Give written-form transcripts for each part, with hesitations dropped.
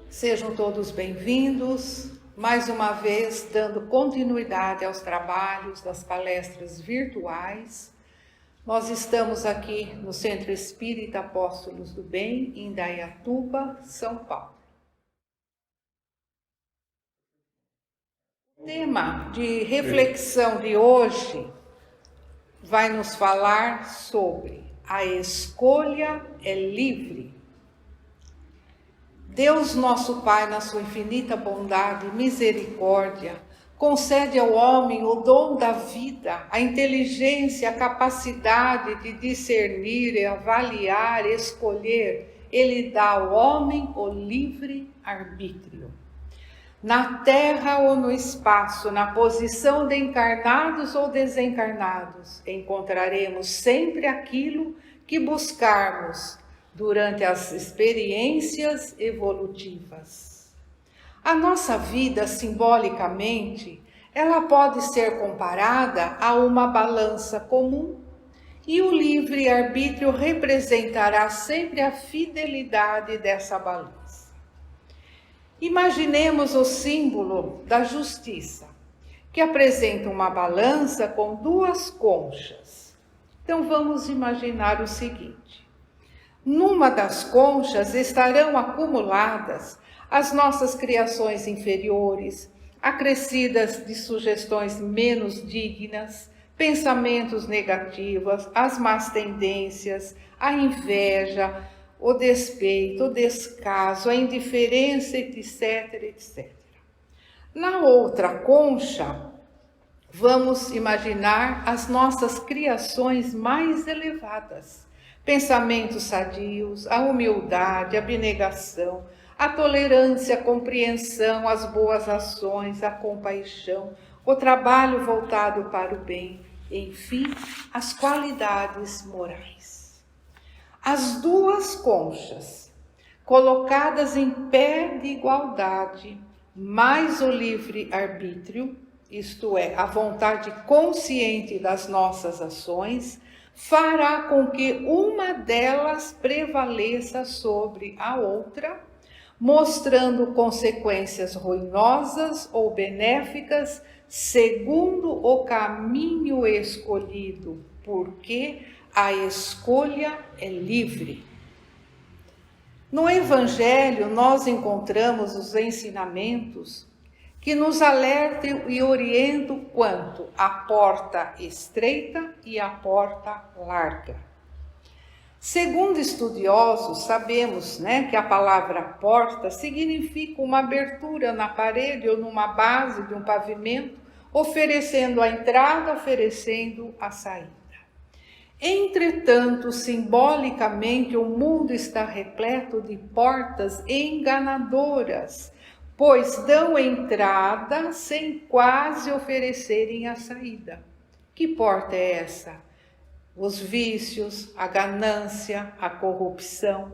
Sejam todos bem-vindos, mais uma vez dando continuidade aos trabalhos das palestras virtuais. Nós estamos aqui no Centro Espírita Apóstolos do Bem, em Indaiatuba, São Paulo. O tema de reflexão de hoje vai nos falar sobre a escolha é livre. Deus nosso Pai, na sua infinita bondade e misericórdia, concede ao homem o dom da vida, a inteligência, a capacidade de discernir, avaliar, escolher. Ele dá ao homem o livre arbítrio. Na terra ou no espaço, na posição de encarnados ou desencarnados, encontraremos sempre aquilo que buscarmos durante as experiências evolutivas. A nossa vida, simbolicamente, ela pode ser comparada a uma balança comum e o livre-arbítrio representará sempre a fidelidade dessa balança. Imaginemos o símbolo da justiça, que apresenta uma balança com duas conchas. Então vamos imaginar o seguinte. Numa das conchas estarão acumuladas as nossas criações inferiores, acrescidas de sugestões menos dignas, pensamentos negativos, as más tendências, a inveja, o despeito, o descaso, a indiferença, etc, etc. Na outra concha, vamos imaginar as nossas criações mais elevadas, pensamentos sadios, a humildade, a abnegação, a tolerância, a compreensão, as boas ações, a compaixão, o trabalho voltado para o bem, enfim, as qualidades morais. As duas conchas, colocadas em pé de igualdade, mais o livre-arbítrio, isto é, a vontade consciente das nossas ações, fará com que uma delas prevaleça sobre a outra, mostrando consequências ruinosas ou benéficas segundo o caminho escolhido, porque a escolha é livre. No Evangelho, nós encontramos os ensinamentos que nos alertam e orientam quanto à porta estreita e à porta larga. Segundo estudiosos, sabemos, que a palavra porta significa uma abertura na parede ou numa base de um pavimento, oferecendo a entrada, oferecendo a saída. Entretanto, simbolicamente, o mundo está repleto de portas enganadoras, pois dão entrada sem quase oferecerem a saída. Que porta é essa? Os vícios, a ganância, a corrupção.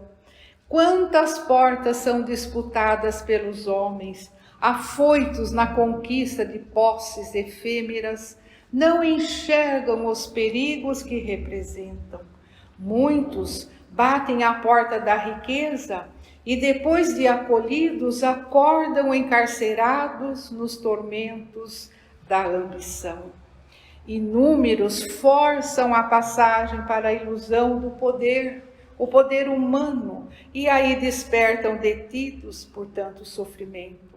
Quantas portas são disputadas pelos homens, afoitos na conquista de posses efêmeras, não enxergam os perigos que representam. Muitos batem à porta da riqueza e depois de acolhidos, acordam encarcerados nos tormentos da ambição. Inúmeros forçam a passagem para a ilusão do poder, o poder humano, e aí despertam detidos por tanto sofrimento.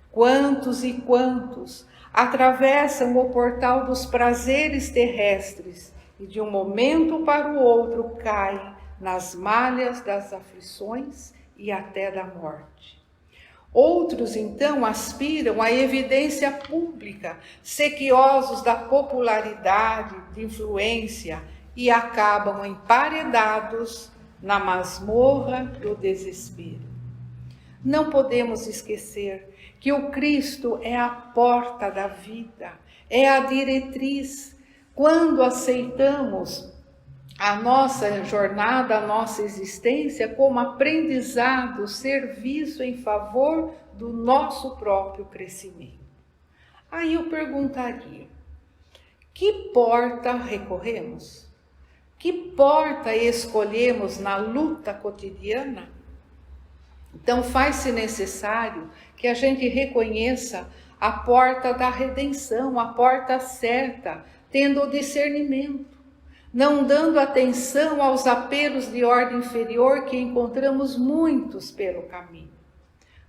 Quantos e quantos atravessam o portal dos prazeres terrestres e de um momento para o outro caem nas malhas das aflições e até da morte. Outros, então, aspiram à evidência pública, sequiosos da popularidade, de influência, e acabam emparedados na masmorra do desespero. Não podemos esquecer que o Cristo é a porta da vida, é a diretriz. Quando aceitamos a nossa jornada, a nossa existência como aprendizado, serviço em favor do nosso próprio crescimento. Aí eu perguntaria, que porta recorremos? Que porta escolhemos na luta cotidiana? Então faz-se necessário que a gente reconheça a porta da redenção, a porta certa, tendo o discernimento, não dando atenção aos apelos de ordem inferior que encontramos muitos pelo caminho.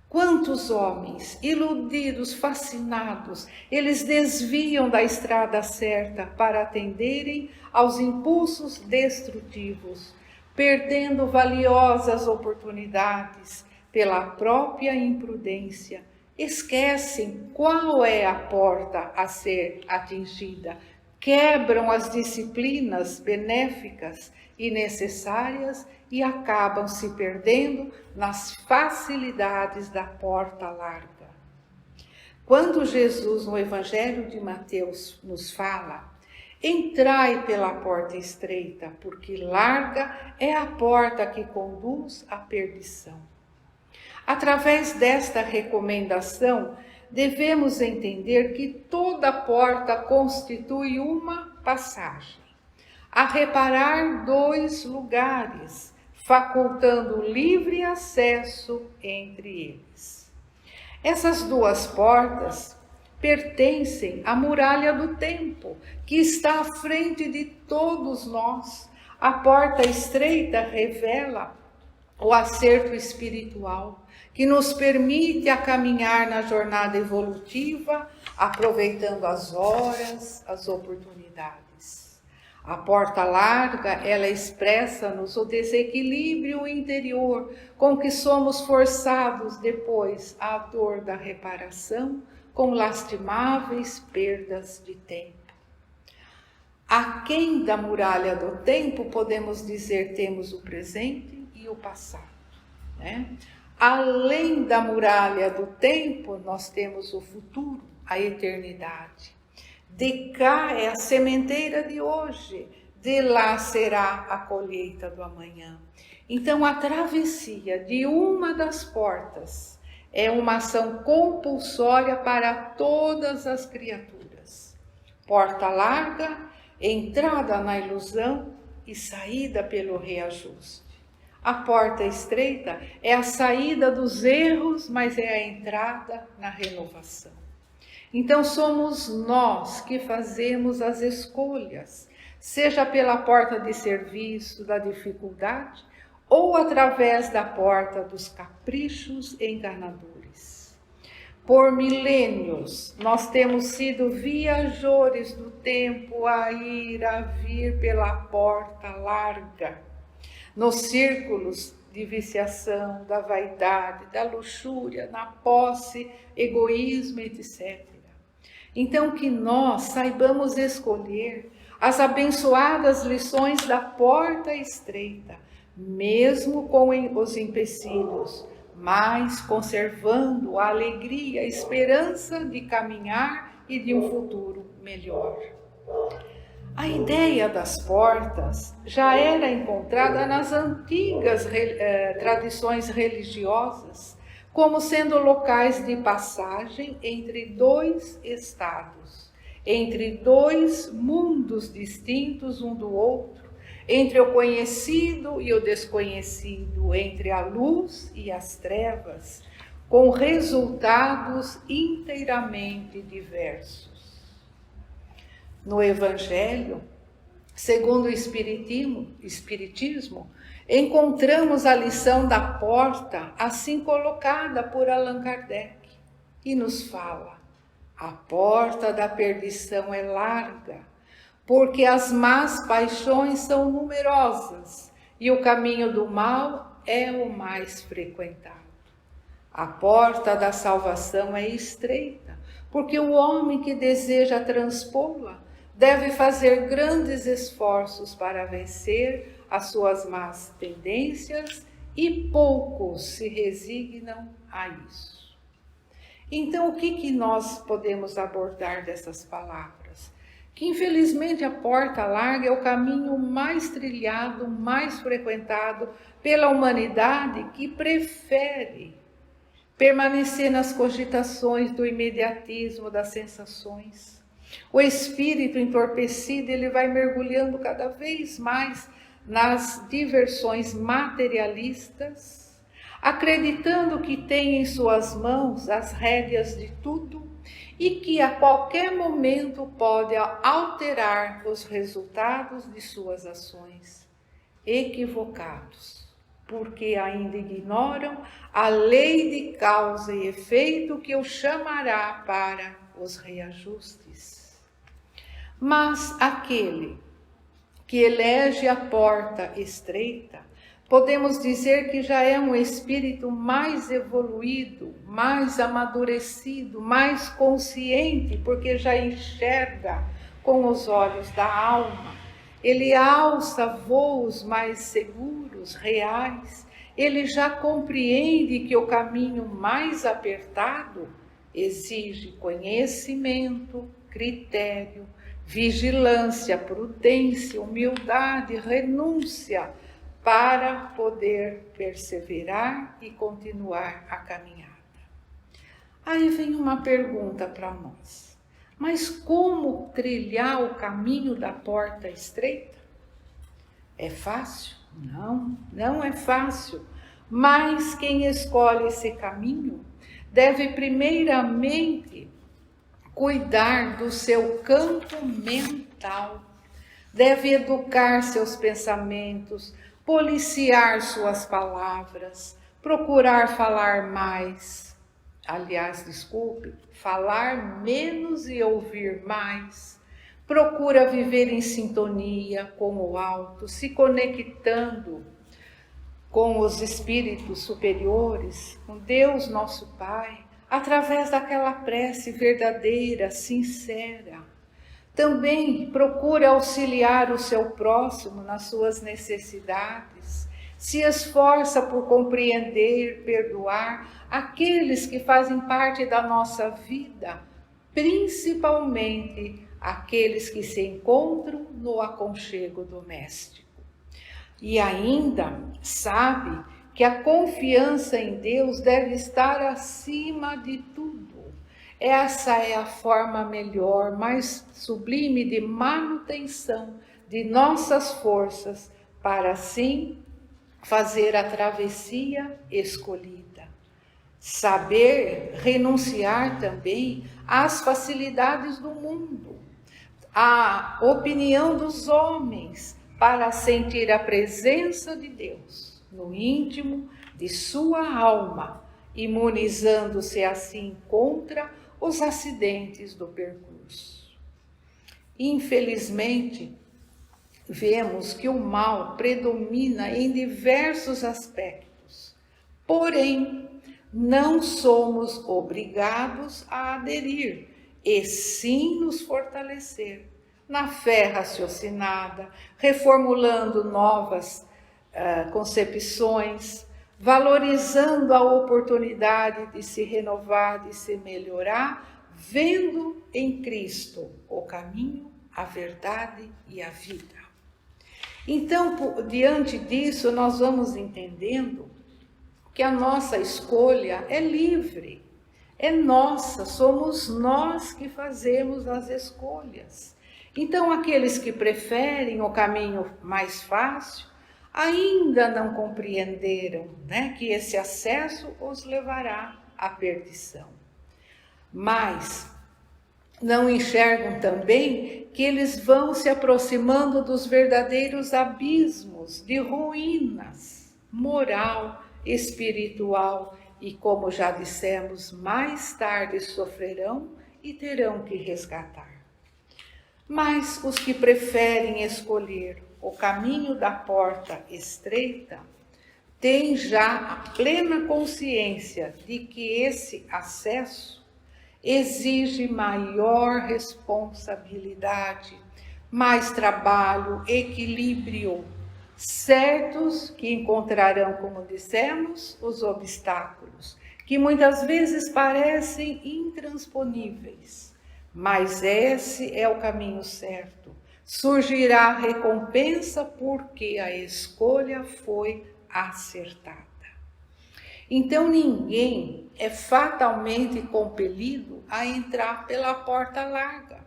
Quantos homens, iludidos, fascinados, eles desviam da estrada certa para atenderem aos impulsos destrutivos, perdendo valiosas oportunidades pela própria imprudência. Esquecem qual é a porta a ser atingida, quebram as disciplinas benéficas e necessárias e acabam se perdendo nas facilidades da porta larga. Quando Jesus, no Evangelho de Mateus, nos fala: entrai pela porta estreita, porque larga é a porta que conduz à perdição. Através desta recomendação, devemos entender que toda porta constitui uma passagem, a reparar 2 lugares, facultando livre acesso entre eles. Essas 2 portas pertencem à muralha do tempo, que está à frente de todos nós. A porta estreita revela o acerto espiritual, que nos permite a caminhar na jornada evolutiva, aproveitando as horas, as oportunidades. A porta larga, ela expressa-nos o desequilíbrio interior com que somos forçados depois à dor da reparação, com lastimáveis perdas de tempo. Aquém da muralha do tempo, podemos dizer, temos o presente e o passado, né? Além da muralha do tempo, nós temos o futuro, a eternidade. De cá é a sementeira de hoje, de lá será a colheita do amanhã. Então, a travessia de uma das portas é uma ação compulsória para todas as criaturas. Porta larga, entrada na ilusão e saída pelo reajuste. A porta estreita é a saída dos erros, mas é a entrada na renovação. Então somos nós que fazemos as escolhas, seja pela porta de serviço, da dificuldade, ou através da porta dos caprichos enganadores. Por milênios, nós temos sido viajores do tempo a ir, a vir pela porta larga, nos círculos de viciação, da vaidade, da luxúria, na posse, egoísmo, etc. Então, que nós saibamos escolher as abençoadas lições da porta estreita, mesmo com os empecilhos, mas conservando a alegria, a esperança de caminhar e de um futuro melhor. A ideia das portas já era encontrada nas antigas tradições religiosas, como sendo locais de passagem entre 2 estados, entre 2 mundos distintos um do outro, entre o conhecido e o desconhecido, entre a luz e as trevas, com resultados inteiramente diversos. No Evangelho, segundo o Espiritismo, encontramos a lição da porta assim colocada por Allan Kardec e nos fala: a porta da perdição é larga, porque as más paixões são numerosas e o caminho do mal é o mais frequentado. A porta da salvação é estreita, porque o homem que deseja transpô-la deve fazer grandes esforços para vencer as suas más tendências e poucos se resignam a isso. Então, o que nós podemos abordar dessas palavras? Que infelizmente a porta larga é o caminho mais trilhado, mais frequentado pela humanidade, que prefere permanecer nas cogitações do imediatismo, das sensações. O espírito entorpecido, ele vai mergulhando cada vez mais nas diversões materialistas, acreditando que tem em suas mãos as rédeas de tudo e que a qualquer momento pode alterar os resultados de suas ações. Equivocados, porque ainda ignoram a lei de causa e efeito que o chamará para os reajustes. Mas aquele que elege a porta estreita, podemos dizer que já é um espírito mais evoluído, mais amadurecido, mais consciente, porque já enxerga com os olhos da alma. Ele alça voos mais seguros, reais. Ele já compreende que o caminho mais apertado exige conhecimento, critério, vigilância, prudência, humildade, renúncia, para poder perseverar e continuar a caminhada. Aí vem uma pergunta para nós. Mas como trilhar o caminho da porta estreita? É fácil? Não, não é fácil. Mas quem escolhe esse caminho deve primeiramente cuidar do seu campo mental. Deve educar seus pensamentos, policiar suas palavras, procurar falar mais. Aliás, desculpe, falar menos e ouvir mais. Procura viver em sintonia com o alto, se conectando com os espíritos superiores, com Deus nosso Pai, através daquela prece verdadeira, sincera. Também procure auxiliar o seu próximo nas suas necessidades. Se esforça por compreender, perdoar aqueles que fazem parte da nossa vida, principalmente aqueles que se encontram no aconchego doméstico. E ainda sabe que a confiança em Deus deve estar acima de tudo. Essa é a forma melhor, mais sublime de manutenção de nossas forças para assim fazer a travessia escolhida. Saber renunciar também às facilidades do mundo, à opinião dos homens, para sentir a presença de Deus no íntimo de sua alma, imunizando-se assim contra os acidentes do percurso. Infelizmente, vemos que o mal predomina em diversos aspectos, porém, não somos obrigados a aderir, e sim nos fortalecer na fé raciocinada, reformulando novas concepções, valorizando a oportunidade de se renovar, de se melhorar, vendo em Cristo o caminho, a verdade e a vida. Então, diante disso, nós vamos entendendo que a nossa escolha é livre, é nossa, somos nós que fazemos as escolhas. Então, aqueles que preferem o caminho mais fácil, ainda não compreenderam, que esse acesso os levará à perdição. Mas não enxergam também que eles vão se aproximando dos verdadeiros abismos de ruínas moral, espiritual e, como já dissemos, mais tarde sofrerão e terão que resgatar. Mas os que preferem escolher o caminho da porta estreita têm já a plena consciência de que esse acesso exige maior responsabilidade, mais trabalho, equilíbrio, certos que encontrarão, como dissemos, os obstáculos, que muitas vezes parecem intransponíveis, mas esse é o caminho certo. Surgirá a recompensa porque a escolha foi acertada. Então ninguém é fatalmente compelido a entrar pela porta larga.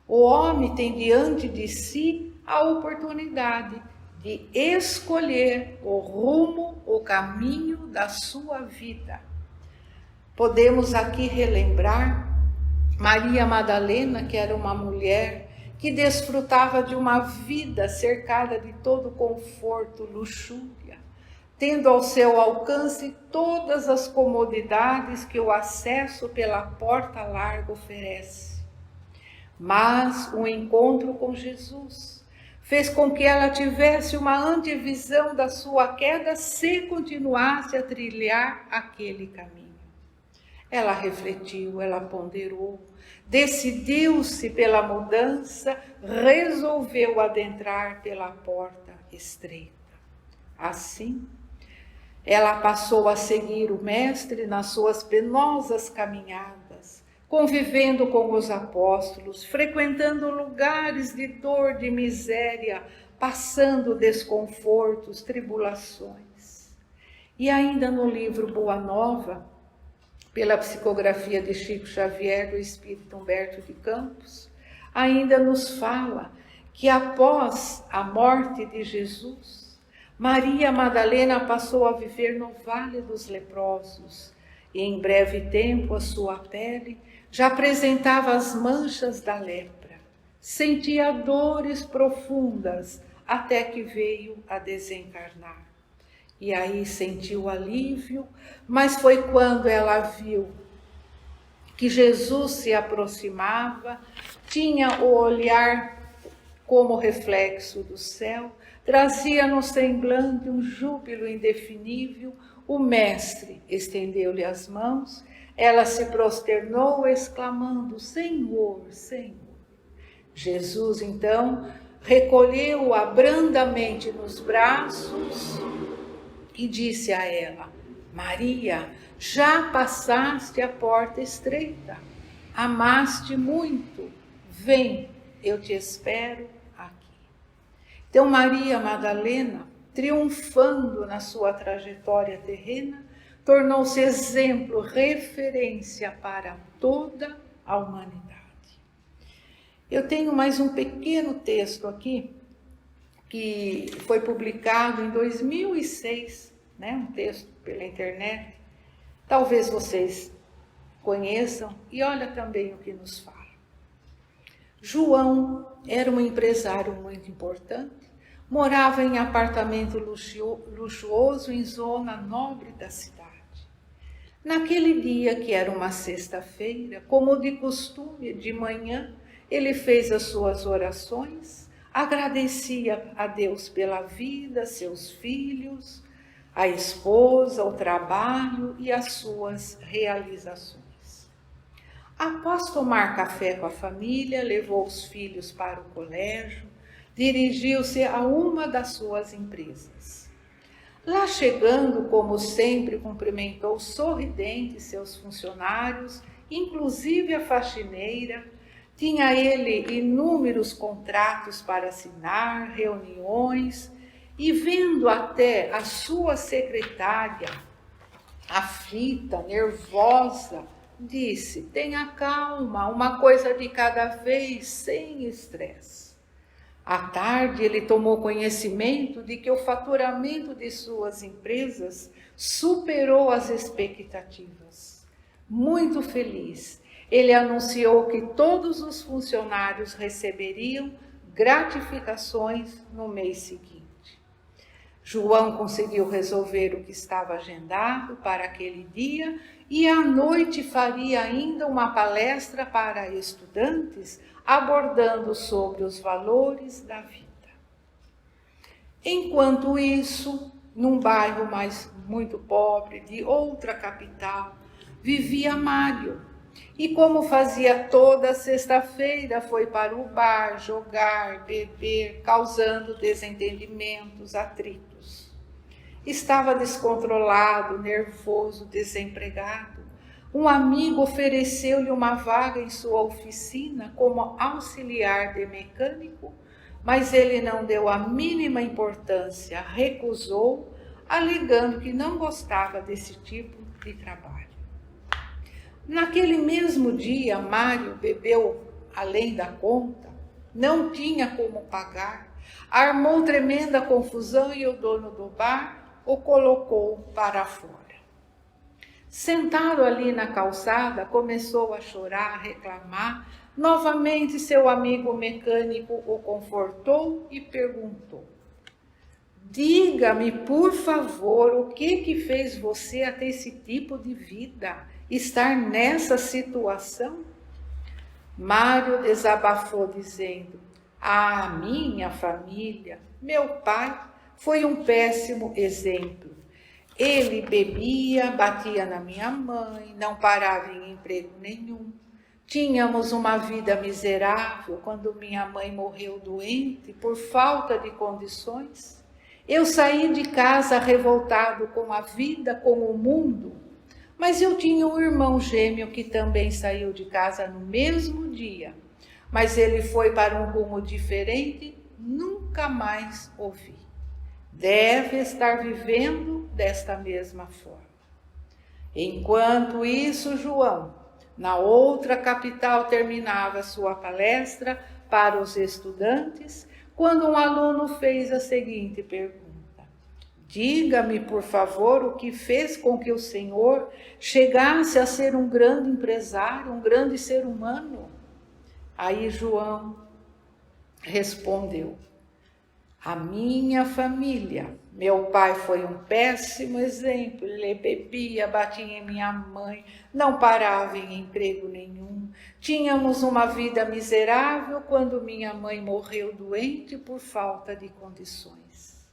O homem tem diante de si a oportunidade de escolher o rumo, o caminho da sua vida. Podemos aqui relembrar Maria Madalena, que era uma mulher que desfrutava de uma vida cercada de todo conforto, luxúria, tendo ao seu alcance todas as comodidades que o acesso pela porta larga oferece. Mas o encontro com Jesus fez com que ela tivesse uma antevisão da sua queda se continuasse a trilhar aquele caminho. Ela refletiu, ela ponderou, decidiu-se pela mudança, resolveu adentrar pela porta estreita. Assim, ela passou a seguir o Mestre nas suas penosas caminhadas, convivendo com os apóstolos, frequentando lugares de dor, de miséria, passando desconfortos, tribulações. E ainda no livro Boa Nova, pela psicografia de Chico Xavier, do espírito Humberto de Campos, ainda nos fala que após a morte de Jesus, Maria Madalena passou a viver no Vale dos Leprosos, e em breve tempo a sua pele já apresentava as manchas da lepra. Sentia dores profundas até que veio a desencarnar. E aí sentiu alívio, mas foi quando ela viu que Jesus se aproximava, tinha o olhar como reflexo do céu, trazia no semblante um júbilo indefinível. O Mestre estendeu-lhe as mãos, ela se prosternou exclamando: Senhor, Senhor. Jesus então recolheu-a brandamente nos braços e disse a ela: Maria, já passaste a porta estreita, amaste muito, vem, eu te espero aqui. Então Maria Madalena, triunfando na sua trajetória terrena, tornou-se exemplo, referência para toda a humanidade. Eu tenho mais um pequeno texto aqui, que foi publicado em 2006, um texto pela internet. Talvez vocês conheçam, e olha também o que nos fala. João era um empresário muito importante, morava em apartamento luxuoso em zona nobre da cidade. Naquele dia, que era uma sexta-feira, como de costume, de manhã, ele fez as suas orações, agradecia a Deus pela vida, seus filhos, a esposa, o trabalho e as suas realizações. Após tomar café com a família, levou os filhos para o colégio, dirigiu-se a uma das suas empresas. Lá chegando, como sempre, cumprimentou sorridente seus funcionários, inclusive a faxineira. Tinha ele inúmeros contratos para assinar, reuniões, e vendo até a sua secretária aflita, nervosa, disse: tenha calma, uma coisa de cada vez, sem estresse. À tarde, ele tomou conhecimento de que o faturamento de suas empresas superou as expectativas. Muito feliz, ele anunciou que todos os funcionários receberiam gratificações no mês seguinte. João conseguiu resolver o que estava agendado para aquele dia e à noite faria ainda uma palestra para estudantes abordando sobre os valores da vida. Enquanto isso, num bairro muito pobre de outra capital, vivia Mário. E como fazia toda sexta-feira, foi para o bar jogar, beber, causando desentendimentos, atritos. Estava descontrolado, nervoso, desempregado. Um amigo ofereceu-lhe uma vaga em sua oficina como auxiliar de mecânico, mas ele não deu a mínima importância, recusou, alegando que não gostava desse tipo de trabalho. Naquele mesmo dia, Mário bebeu além da conta, não tinha como pagar, Armou tremenda confusão e o dono do bar o colocou para fora. Sentado ali na calçada, começou a chorar, a reclamar. Novamente seu amigo mecânico o confortou e perguntou: diga-me, por favor, o que fez você a ter esse tipo de vida, estar nessa situação? Mário desabafou dizendo: a minha família, meu pai, foi um péssimo exemplo. Ele bebia, batia na minha mãe, não parava em emprego nenhum. Tínhamos uma vida miserável quando minha mãe morreu doente por falta de condições. Eu saí de casa revoltado com a vida, com o mundo, mas eu tinha um irmão gêmeo que também saiu de casa no mesmo dia, mas ele foi para um rumo diferente, nunca mais o vi. Deve estar vivendo desta mesma forma. Enquanto isso, João, na outra capital, terminava sua palestra para os estudantes, quando um aluno fez a seguinte pergunta: diga-me, por favor, o que fez com que o senhor chegasse a ser um grande empresário, um grande ser humano? Aí João respondeu: a minha família. Meu pai foi um péssimo exemplo, ele bebia, batia em minha mãe, não parava em emprego nenhum. Tínhamos uma vida miserável quando minha mãe morreu doente por falta de condições.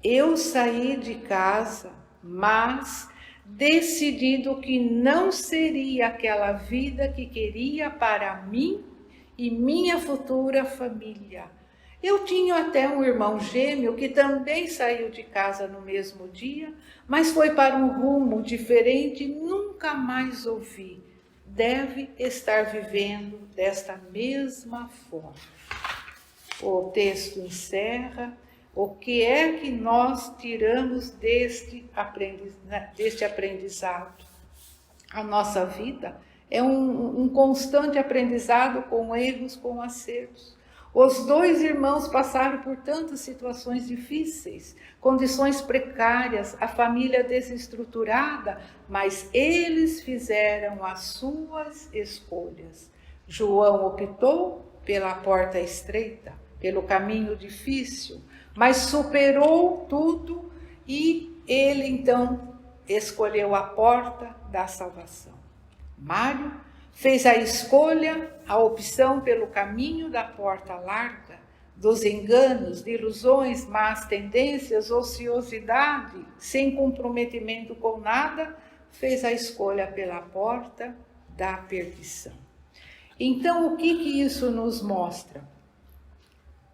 Eu saí de casa, mas decidido que não seria aquela vida que queria para mim e minha futura família. Eu tinha até um irmão gêmeo que também saiu de casa no mesmo dia, mas foi para um rumo diferente e nunca mais o vi. Deve estar vivendo desta mesma forma. O texto encerra: o que é que nós tiramos deste aprendizado? A nossa vida é um constante aprendizado com erros, com acertos. Os dois irmãos passaram por tantas situações difíceis, condições precárias, a família desestruturada, mas eles fizeram as suas escolhas. João optou pela porta estreita, pelo caminho difícil, mas superou tudo e ele então escolheu a porta da salvação. Mário fez a escolha, a opção pelo caminho da porta larga, dos enganos, de ilusões, más tendências, ociosidade, sem comprometimento com nada, fez a escolha pela porta da perdição. Então, o que isso nos mostra?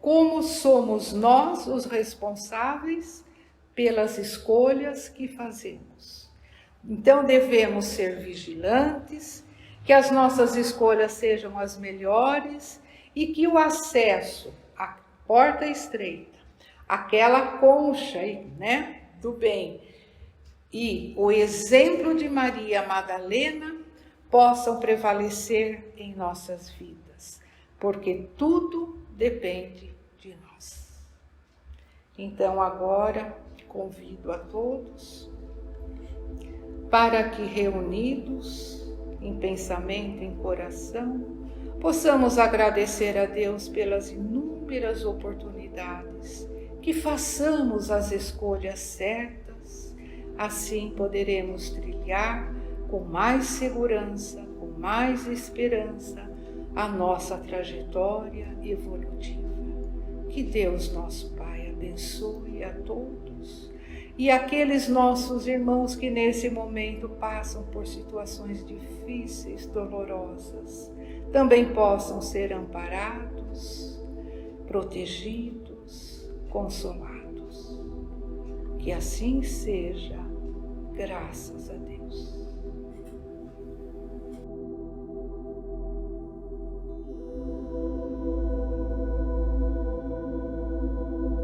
Como somos nós os responsáveis pelas escolhas que fazemos. Então, devemos ser vigilantes, que as nossas escolhas sejam as melhores e que o acesso à porta estreita, aquela concha, do bem, e o exemplo de Maria Madalena possam prevalecer em nossas vidas, porque tudo depende de nós. Então agora convido a todos para que reunidos em pensamento, em coração, possamos agradecer a Deus pelas inúmeras oportunidades, que façamos as escolhas certas, assim poderemos trilhar com mais segurança, com mais esperança, a nossa trajetória evolutiva. Que Deus, nosso Pai, abençoe a todos e aqueles nossos irmãos que nesse momento passam por situações difíceis, dolorosas, também possam ser amparados, protegidos, consolados. Que assim seja, graças a Deus.